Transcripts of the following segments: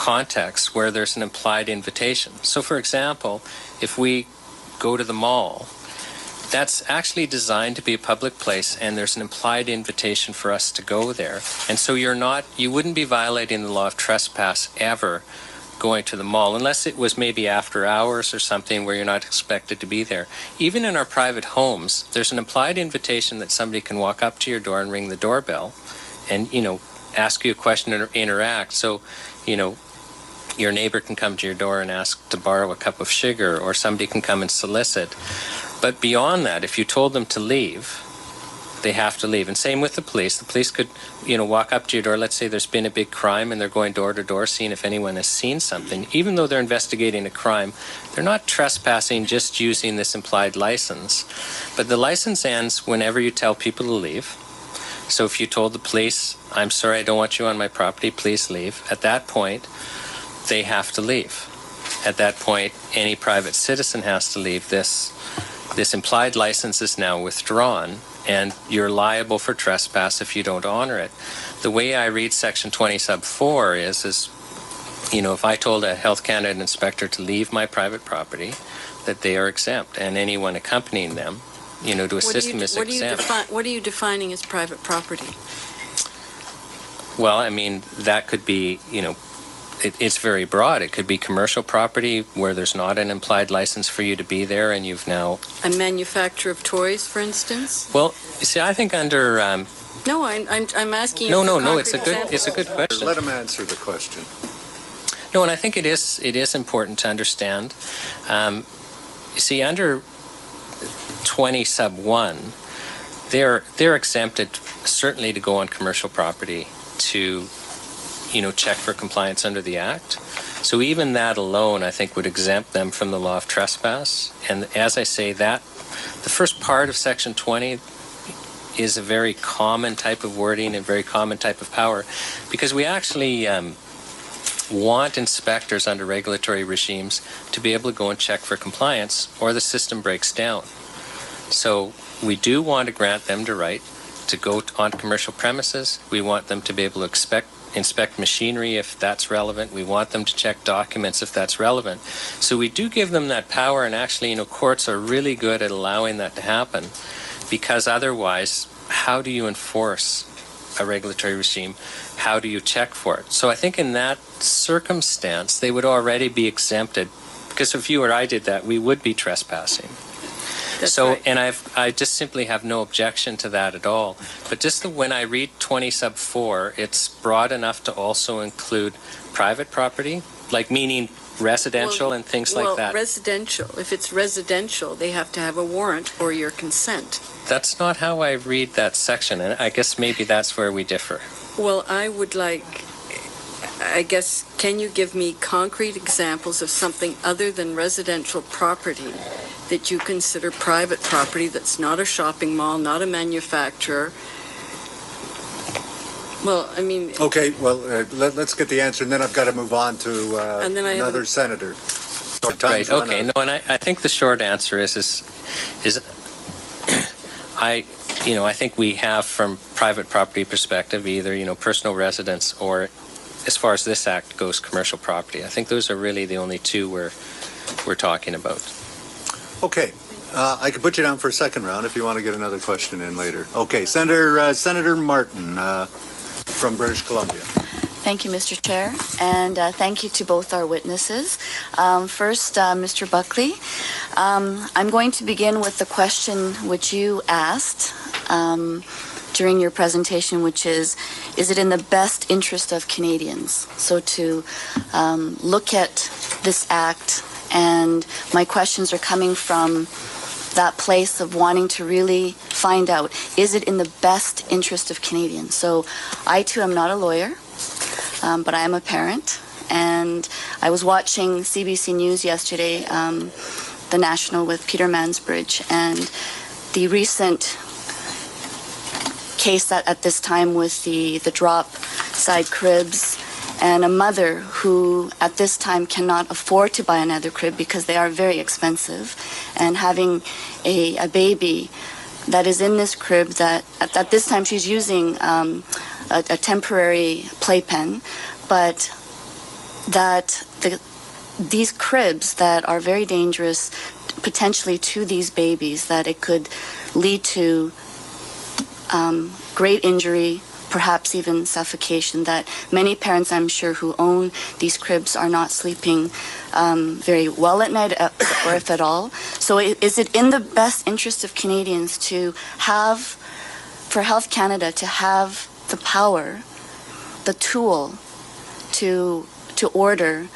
contexts where there's an implied invitation. So for example, if we go to the mall, that's actually designed to be a public place, and there's an implied invitation for us to go there. And so you wouldn't be violating the law of trespass ever going to the mall, unless it was maybe after hours or something where you're not expected to be there. Even in our private homes, there's an implied invitation that somebody can walk up to your door and ring the doorbell and, ask you a question or interact. So, your neighbor can come to your door and ask to borrow a cup of sugar, or somebody can come and solicit. But beyond that, if you told them to leave, they have to leave. And same with the police. The police could, walk up to your door. Let's say there's been a big crime and they're going door to door seeing if anyone has seen something. Even though they're investigating a crime, they're not trespassing just using this implied license. But the license ends whenever you tell people to leave. So if you told the police, I'm sorry, I don't want you on my property, please leave. At that point, they have to leave. At that point, any private citizen has to leave. This implied license is now withdrawn, and you're liable for trespass if you don't honor it. The way I read Section 20 sub 4 is if I told a Health Canada inspector to leave my private property, that they are exempt, and anyone accompanying them, to assist them is exempt. What are you defining as private property? Well, that could be, it's very broad. It could be commercial property where there's not an implied license for you to be there, and you've now... A manufacturer of toys, for instance? Well, you see, I think under... No, I'm asking you. No, it's a good question. Let him answer the question. No, and I think it is important to understand. You see, under 20 sub 1, they're exempted certainly to go on commercial property to check for compliance under the Act. So even that alone, I think, would exempt them from the law of trespass. And as I say, that the first part of Section 20 is a very common type of wording and very common type of power, because we actually want inspectors under regulatory regimes to be able to go and check for compliance, or the system breaks down. So we do want to grant them the right to go on commercial premises. We want them to be able to inspect machinery if that's relevant. We want them to check documents if that's relevant. So we do give them that power, and actually, courts are really good at allowing that to happen, because otherwise, how do you enforce a regulatory regime? How do you check for it? So I think in that circumstance, they would already be exempted, because if you or I did that, we would be trespassing. That's right. And I just simply have no objection to that at all. But just when I read 20 sub 4, it's broad enough to also include private property, like meaning residential and things like that. Well, residential. If it's residential, they have to have a warrant or your consent. That's not how I read that section, and I guess maybe that's where we differ. Well, can you give me concrete examples of something other than residential property that you consider private property, that's not a shopping mall, not a manufacturer? Well, Okay, let's get the answer, and then I've got to move on to another senator. Right, okay. No, and I think the short answer is I think we have, from private property perspective, either, personal residence, or, as far as this Act goes, commercial property. I think those are really the only two we're talking about. Okay. I could put you down for a second round if you want to get another question in later. Okay, Senator Martin from British Columbia. Thank you, Mr. Chair, and thank you to both our witnesses. First, Mr. Buckley, I'm going to begin with the question which you asked during your presentation, which is it in the best interest of Canadians? So to look at this Act, and my questions are coming from that place of wanting to really find out, is it in the best interest of Canadians? So I, too, am not a lawyer, but I am a parent, and I was watching CBC News yesterday, the National with Peter Mansbridge, and the recent case at this time with the drop side cribs, and a mother who at this time cannot afford to buy another crib because they are very expensive, and having a baby that is in this crib that at this time she's using a temporary playpen, but that these cribs that are very dangerous potentially to these babies, that it could lead to great injury, perhaps even suffocation, that many parents, I'm sure, who own these cribs are not sleeping very well at night, or if at all. So is it in the best interest of Canadians to have, for Health Canada, to have the power, the tool to order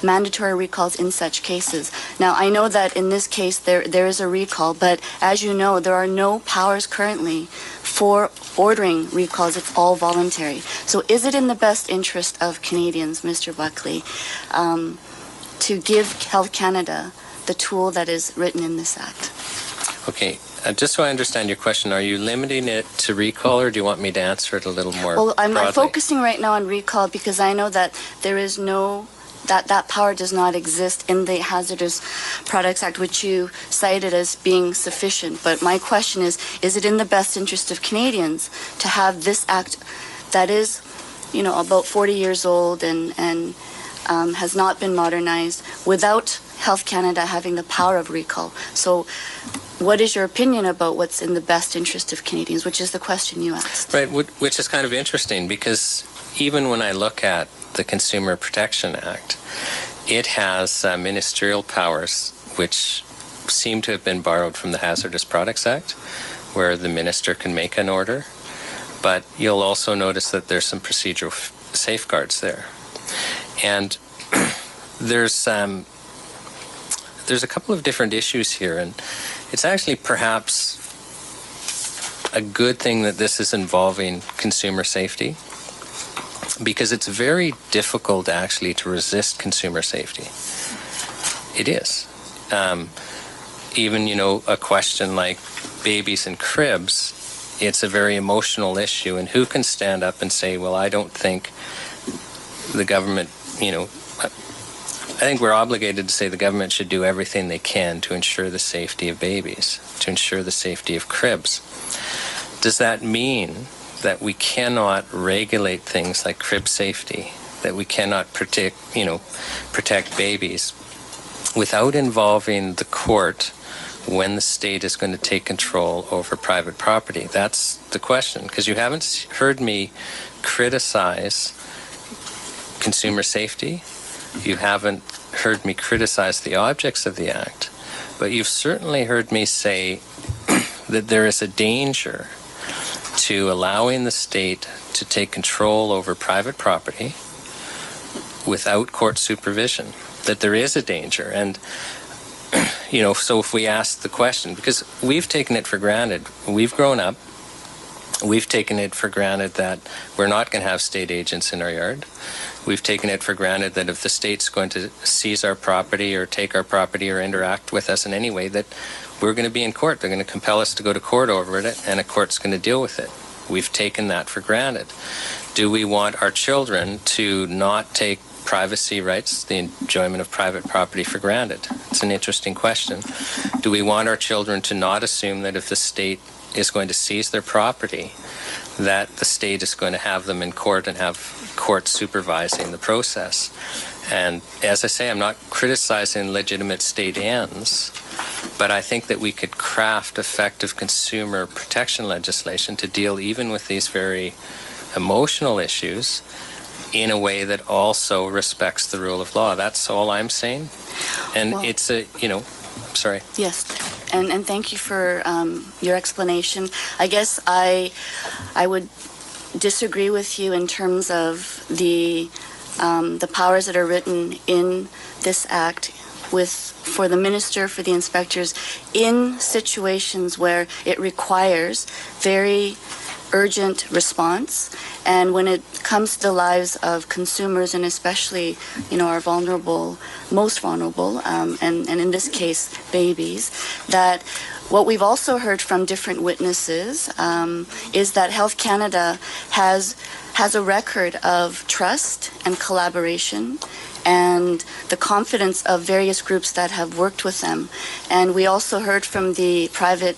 mandatory recalls in such cases? Now, I know that in this case there is a recall, but as you know, there are no powers currently for ordering recalls. It's all voluntary. So is it in the best interest of Canadians, Mr. Buckley, to give Health Canada the tool that is written in this Act? Okay, just so I understand your question, are you limiting it to recall, or do you want me to answer it a little more Well, I'm broadly? focusing right now on recall because I know that there is no, that power does not exist in the Hazardous Products Act, which you cited as being sufficient. But my question is it in the best interest of Canadians to have this Act that is, about 40 years old and has not been modernized without Health Canada having the power of recall? So what is your opinion about what's in the best interest of Canadians, which is the question you asked? Right, which is kind of interesting, because even when I look at the Consumer Protection Act, it has ministerial powers which seem to have been borrowed from the Hazardous Products Act, where the minister can make an order. But you'll also notice that there's some procedural safeguards there. And there's a couple of different issues here, and it's actually perhaps a good thing that this is involving consumer safety, because it's very difficult actually to resist consumer safety. It is. Even, a question like babies in cribs, it's a very emotional issue, and who can stand up and say, well, I don't think the government, I think we're obligated to say the government should do everything they can to ensure the safety of babies, to ensure the safety of cribs. Does that mean that we cannot regulate things like crib safety, that we cannot protect babies without involving the court when the state is going to take control over private property? That's the question, because you haven't heard me criticize consumer safety. You haven't heard me criticize the objects of the Act, but you've certainly heard me say that there is a danger to allowing the state to take control over private property without court supervision, that there is a danger. And, so if we ask the question, because we've taken it for granted, we've grown up, we've taken it for granted that we're not going to have state agents in our yard. We've taken it for granted that if the state's going to seize our property or take our property or interact with us in any way, that we're going to be in court. They're going to compel us to go to court over it, and a court's going to deal with it. We've taken that for granted. Do we want our children to not take privacy rights, the enjoyment of private property, for granted? It's an interesting question. Do we want our children to not assume that if the state is going to seize their property, that the state is going to have them in court and have court supervising the process? And as I say, I'm not criticizing legitimate state ends, but I think that we could craft effective consumer protection legislation to deal even with these very emotional issues in a way that also respects the rule of law. That's all I'm saying. And well, it's sorry. Yes, and thank you for your explanation. I guess I would disagree with you in terms of the powers that are written in this Act for the minister, for the inspectors, in situations where it requires very urgent response, and when it comes to the lives of consumers, and especially our most vulnerable, and in this case babies, that what we've also heard from different witnesses is that Health Canada has a record of trust and collaboration and the confidence of various groups that have worked with them. And we also heard from the private